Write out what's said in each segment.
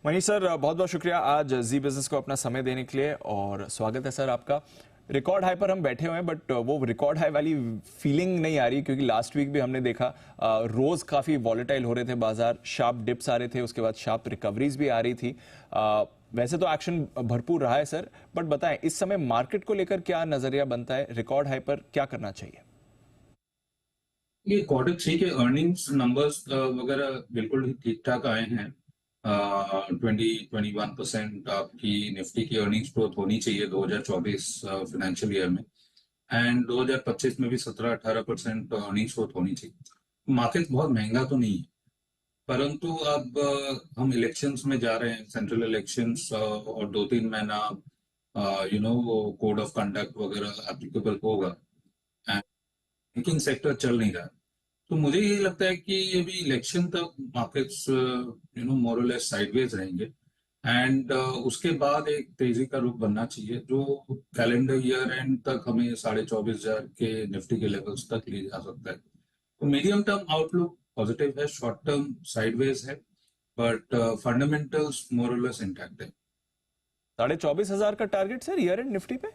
Manish sir, बहुत बहुत शुक्रिया आज जी बिजनेस को अपना समय देने के लिए और स्वागत है सर आपका। रिकॉर्ड हाई पर हम बैठे हुए हैं बट वो रिकॉर्ड हाई वाली फीलिंग नहीं आ रही क्योंकि लास्ट वीक भी हमने देखा रोज काफी वॉलेटाइल हो रहे थे बाजार, शार्प डिप्स आ रहे थे, उसके बाद शार्प रिकवरीज भी आ रही थी। वैसे तो एक्शन भरपूर रहा है सर, बट बताएं इस समय मार्केट को लेकर क्या नजरिया बनता है, रिकॉर्ड हाई पर क्या करना चाहिए? ये क्वार्टर थ्री के अर्निंग्स नंबर्स वगैरह बिल्कुल ही ठीक ठाक आए हैं। 21% आपकी निफ्टी की अर्निंग्स ग्रोथ होनी चाहिए 2024 फाइनेंशियल ईयर में। एंड 2025 में भी 17-18% अर्निंग्स ग्रोथ होनी चाहिए। मार्केट बहुत महंगा तो नहीं है, परंतु अब हम इलेक्शंस में जा रहे हैं, सेंट्रल इलेक्शंस, और 2-3 महीना कोड ऑफ कंडक्ट वगैरह एप्लीकेबल होगा। एंड बैंकिंग सेक्टर चल नहीं रहा है। तो मुझे ये लगता है कि ये भी इलेक्शन तक मार्केट्स मोर और लेस साइडवेज रहेंगे। एंड उसके बाद एक तेजी का रुख बनना चाहिए जो कैलेंडर ईयर एंड तक हमें 24,500 के निफ्टी के लेवल्स तक ले जा सकता है। तो मीडियम टर्म आउटलुक पॉजिटिव है, शॉर्ट टर्म साइडवेज है, बट फंडामेंटल्स मोर और लेस इंटैक्ट है। 24,500 का target sir year and Nifty पे?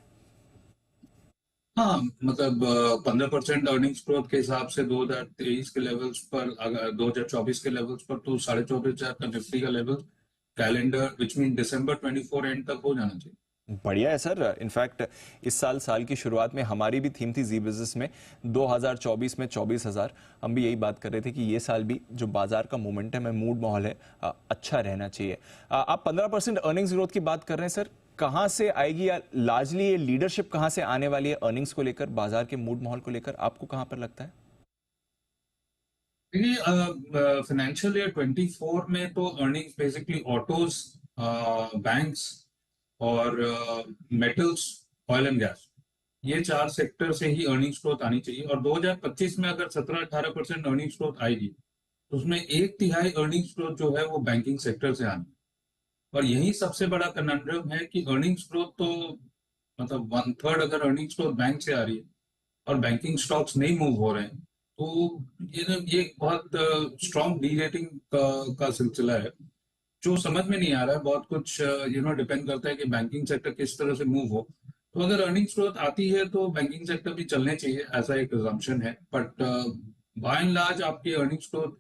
हाँ, मतलब 15% अर्निंग्स ग्रोथ के हिसाब से 2023 के लेवल्स पर, अगर 2024 के लेवल्स पर, तो 24,500 का निफ्टी का level calendar which mean December 24 and तक हो जाना चाहिए। बढ़िया है सर। इनफैक्ट इस साल की शुरुआत में हमारी भी थीम थी जी बिजनेस में 2024 में 24,000। हम भी यही बात कर रहे थे कि ये साल भी जो बाजार का मोमेंटम है, मूड माहौल है, अच्छा रहना चाहिए। आप 15% अर्निंग्स ग्रोथ की बात कर रहे हैं सर, कहां से आएगी या लार्जली ये लीडरशिप कहां से आने वाली है अर्निंग्स को लेकर, बाजार के मूड माहौल को लेकर आपको कहां पर लगता है? देखिए, फाइनेंशियल ईयर 24 में तो अर्निंग्स बेसिकली ऑटोज, बैंक्स और मेटल्स, ऑयल एंड गैस, ये चार सेक्टर से ही अर्निंग्स ग्रोथ आनी चाहिए। और 2025 में अगर 17-18% अर्निंग्स ग्रोथ आएगी तो उसमें एक तिहाई अर्निंग्स ग्रोथ जो है वो बैंकिंग सेक्टर से आनी। और यही सबसे बड़ा कन्फ्यूजन है कि अर्निंग्स ग्रोथ तो, मतलब 1/3 अगर अर्निंग्स ग्रोथ बैंक से आ रही है और बैंकिंग स्टॉक्स नहीं मूव हो रहे हैं, तो ये बहुत स्ट्रॉन्ग डी रेटिंग का सिलसिला है जो समझ में नहीं आ रहा है। बहुत कुछ डिपेंड करता है कि बैंकिंग सेक्टर किस तरह से मूव हो। तो अगर अर्निंग्स ग्रोथ आती है तो बैंकिंग सेक्टर भी चलने चाहिए, ऐसा एक assumption है। बट बाय एंड लार्ज आपकी अर्निंग्स ग्रोथ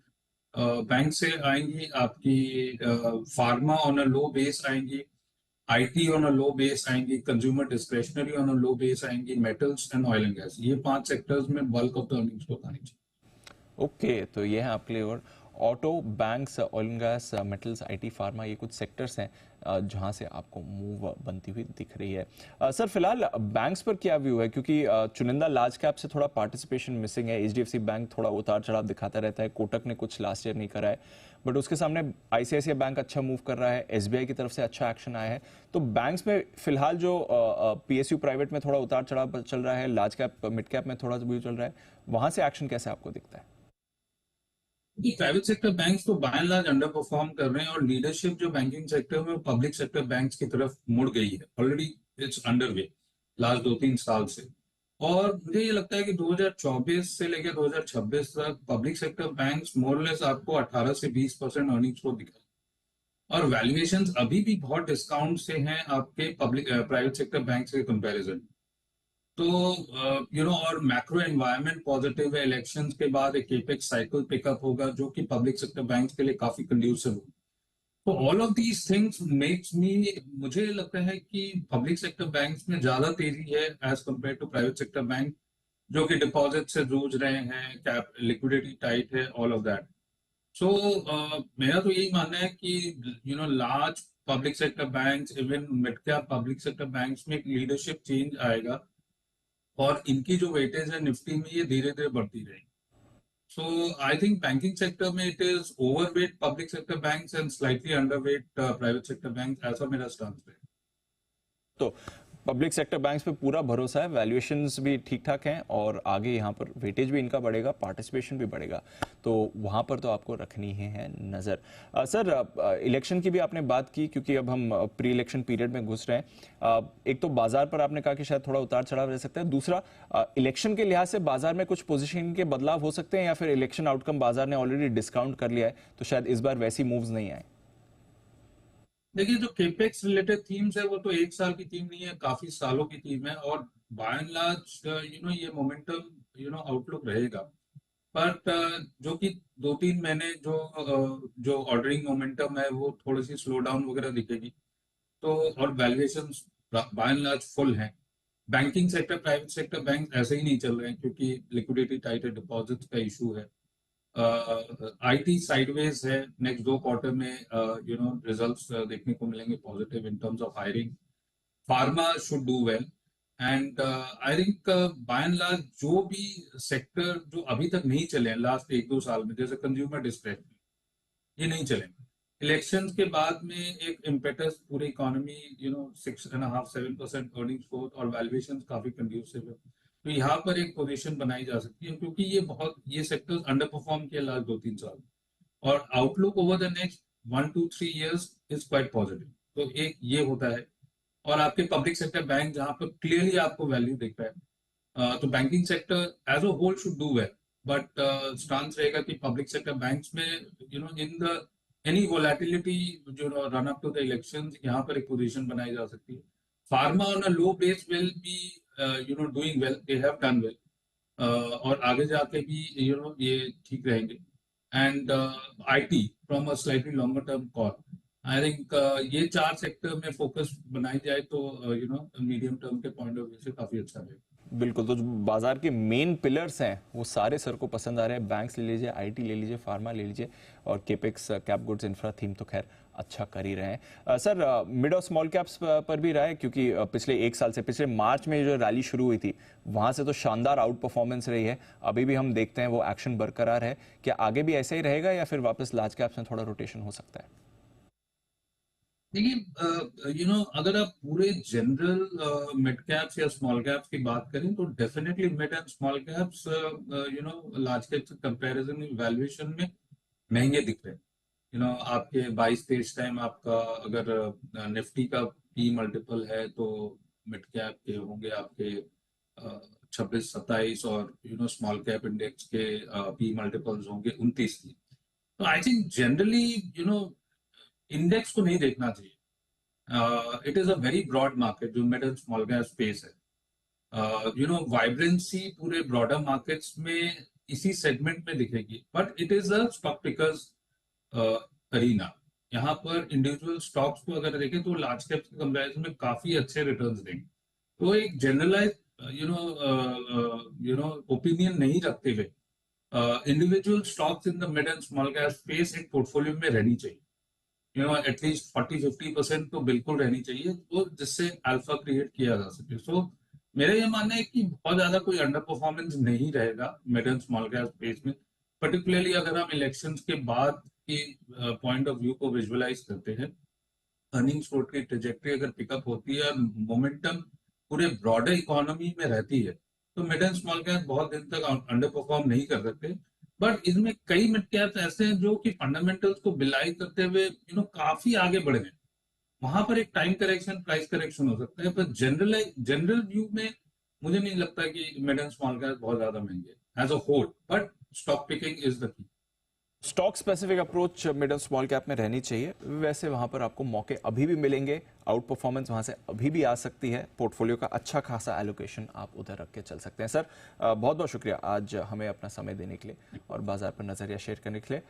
बैंक से आएंगी, आपकी pharma on a low base आएंगी, IT on a low base आएंगी, consumer discretionary on a low base आएंगी, metals and oil and gas, ये 5 सेक्टर्स में bulk of the earnings growth आनी चाहिए। ओके, तो ये है आपके लिए। और auto, banks, oil and gas, metals, IT, pharma, ये कुछ सेक्टर्स हैं जहां से आपको मूव बनती हुई दिख रही है। सर फिलहाल बैंक्स पर क्या व्यू है, क्योंकि चुनिंदा लार्ज कैप से थोड़ा पार्टिसिपेशन मिसिंग है। एचडीएफसी बैंक थोड़ा उतार चढ़ाव दिखाता रहता है, कोटक ने कुछ लास्ट ईयर नहीं करा है, बट उसके सामने आईसीआईसीआई बैंक अच्छा मूव कर रहा है, एसबीआई की तरफ से अच्छा एक्शन आया है। तो बैंक्स में फिलहाल जो पीएसयू प्राइवेट में थोड़ा उतार चढ़ाव चल रहा है, लार्ज कैप मिड कैप में थोड़ा व्यू चल रहा है, वहां से एक्शन कैसे आपको दिखता है? प्राइवेट सेक्टर बैंक्स तो by and large underperform कर रहे हैं, और लीडरशिप जो बैंकिंग सेक्टर में पब्लिक सेक्टर बैंक्स की तरफ मुड़ गई है already. It's under way last 2-3 साल से। और मुझे ये लगता है कि 2024 से लेकर 2026 तक पब्लिक सेक्टर बैंक्स मोरलेस आपको 18 से 20% अर्निंग्स को दिखा, और वैल्यूएशंस अभी भी बहुत डिस्काउंट से हैं आपके पब्लिक प्राइवेट सेक्टर बैंक के कंपैरिजन। तो और मैक्रो एनवायरनमेंट पॉजिटिव है। इलेक्शंस के बाद एक केपेक्स साइकिल पिकअप होगा जो कि पब्लिक सेक्टर बैंक्स के लिए काफी कंड्यूसिव हो। तो all of these things makes me, मुझे लगता है कि पब्लिक सेक्टर बैंक्स में ज्यादा तेजी है as compared to private sector bank, जो कि डिपॉजिट से जूझ रहे हैं, कैप लिक्विडिटी टाइट है, ऑल ऑफ दैट। सो मेरा तो यही मानना है कि large public sector banks, even mid cap public sector banks में एक लीडरशिप चेंज आएगा, और इनकी जो वेटेज है निफ्टी में ये धीरे धीरे बढ़ती रहेगी। सो आई थिंक बैंकिंग सेक्टर में it is overweight public sector banks and slightly underweight private sector bank, ऐसा मेरा स्टांस है। तो पब्लिक सेक्टर बैंक्स पे पूरा भरोसा है, वैल्यूएशंस भी ठीक ठाक हैं और आगे यहाँ पर वेटेज भी इनका बढ़ेगा, पार्टिसिपेशन भी बढ़ेगा, तो वहाँ पर तो आपको रखनी ही है नज़र। सर इलेक्शन की भी आपने बात की, क्योंकि अब हम प्री इलेक्शन पीरियड में घुस रहे हैं। एक तो बाजार पर आपने कहा कि शायद थोड़ा उतार चढ़ाव रह सकता है, दूसरा इलेक्शन के लिहाज से बाजार में कुछ पोजिशन के बदलाव हो सकते हैं, या फिर इलेक्शन आउटकम बाजार ने ऑलरेडी डिस्काउंट कर लिया है तो शायद इस बार वैसी मूव्स नहीं आए? देखिए, जो केपेक्स रिलेटेड थीम्स है वो तो एक साल की थीम नहीं है, काफी सालों की थीम है, और बाय एंड लार्ज ये मोमेंटम आउटलुक रहेगा। बट जो कि 2-3 महीने जो ऑर्डरिंग मोमेंटम है वो थोड़ी सी स्लो डाउन वगैरह दिखेगी। तो और valuation by and large full है। Banking sector, private sector bank ऐसे ही नहीं चल रहे हैं क्योंकि लिक्विडिटी टाइट है, डिपॉजिट्स का इशू है। आईटी साइडवेज है, नेक्स्ट 2 क्वार्टर में रिजल्ट्स देखने को मिलेंगे positive in terms of hiring. Pharma should do well. And I think by and large जो भी सेक्टर जो अभी तक नहीं चले हैं लास्ट 1-2 साल में, जैसे कंज्यूमर डिस्ट्रेस, ये नहीं चलेंगे। इलेक्शंस के बाद में एक इम्पेटस पूरी इकोनॉमी 6.5-7% अर्निंग्स ग्रोथ और वैल्यूएशन काफी कंड्यूसिव है। तो यहाँ पर एक पोजीशन बनाई जा सकती है क्योंकि ये सेक्टर्स अंडर परफॉर्म किए लास्ट 2-3 साल, और outlook over the next 1 to 3 years is quite positive. तो एक ये होता है। और आपके पब्लिक सेक्टर बैंक जहां पर क्लियरली आपको वैल्यू दिख रहा है, तो banking sector as a whole should do well. But stance रहेगा कि पब्लिक सेक्टर बैंक्स में in the any volatility run up to the elections, यहाँ पर एक पोजीशन बनाई जा सकती है। Pharma on a low base will be doing well, they have done well, और आगे जाके भी ये ठीक रहेंगे। And IT from a slightly longer term call, I think ये 4 सेक्टर में फोकस बनाई जाए तो मीडियम टर्म के पॉइंट ऑफ व्यू से काफी अच्छा रहेगा। बिल्कुल, तो जो बाजार के मेन पिलर्स हैं वो सारे सर को पसंद आ रहे हैं। बैंक्स ले लीजिए, आईटी ले लीजिए, फार्मा ले लीजिए, और capex cap goods infra theme तो खैर अच्छा कर ही रहे हैं। सर, मिड और स्मॉल कैप्स पर भी रहा है, क्योंकि पिछले एक साल से, पिछले मार्च में जो रैली शुरू हुई थी वहां से तो शानदार आउट परफॉर्मेंस रही है। अभी भी हम देखते हैं वो एक्शन बरकरार है। क्या आगे भी ऐसा ही रहेगा या फिर वापस लार्ज कैप्स में थोड़ा रोटेशन हो सकता है? देखिए, अगर आप पूरे जनरल मिड कैप्स या स्मॉल कैप्स की बात करें तो definitely mid and small caps large caps comparison में वैल्यूएशन में महंगे दिख रहे हैं। आपके 22-23 टाइम आपका अगर निफ्टी का पी मल्टीपल है तो मिड कैप के होंगे आपके 26-27, और स्मॉल कैप इंडेक्स के पी मल्टीपल्स होंगे 29 की। तो आई थिंक जनरली इंडेक्स को नहीं देखना चाहिए। It is a very broad market जो mid and small cap space है। वाइब्रेंसी पूरे ब्रॉडर मार्केट्स में इसी सेगमेंट में दिखेगी, but it is a stock pickers arena. यहाँ पर इंडिविजुअल स्टॉक्स को अगर देखें तो लार्ज कैप के कंपैरिजन में काफी अच्छे रिटर्न्स देंगे। तो एक जनरलाइज ओपिनियन नहीं रखते हुए individual stocks in the mid and small cap space एक पोर्टफोलियो में रहनी चाहिए। एटलीस्ट 40-50% तो बिल्कुल रहनी चाहिए, तो जिससे अल्फा क्रिएट किया जा सके। सो मेरा ये मानना है कि बहुत ज्यादा कोई अंडर परफॉर्मेंस नहीं रहेगा mid and small cap space में। पर्टिकुलरली अगर हम इलेक्शंस के बाद की पॉइंट ऑफ व्यू को विजुअलाइज करते हैं, अर्निंग्स ग्रोथ की ट्रेजेक्टरी अगर पिकअप होती है और मोमेंटम पूरे ब्रॉडर इकोनॉमी में रहती है, तो मिड एंड स्मॉल कैप बहुत दिन तक अंडर परफॉर्म नहीं कर सकते। बट इसमें कई मिड कैप्स ऐसे हैं जो कि फंडामेंटल्स को बिलाई करते हुए काफी आगे बढ़ गए। वहां पर एक टाइम करेक्शन, प्राइस करेक्शन हो सकता है, पर जनरल व्यू में मुझे नहीं लगता कि मिड एंड स्मॉल कैप बहुत ज्यादा महंगे as a whole, but stock picking is the key. Stock specific approach mid और स्मॉल कैप में रहनी चाहिए। वैसे वहां पर आपको मौके अभी भी मिलेंगे, आउट परफॉर्मेंस वहां से अभी भी आ सकती है। पोर्टफोलियो का अच्छा खासा एलोकेशन आप उधर रख के चल सकते हैं। सर, बहुत बहुत शुक्रिया आज हमें अपना समय देने के लिए और बाजार पर नजरिया शेयर करने के लिए।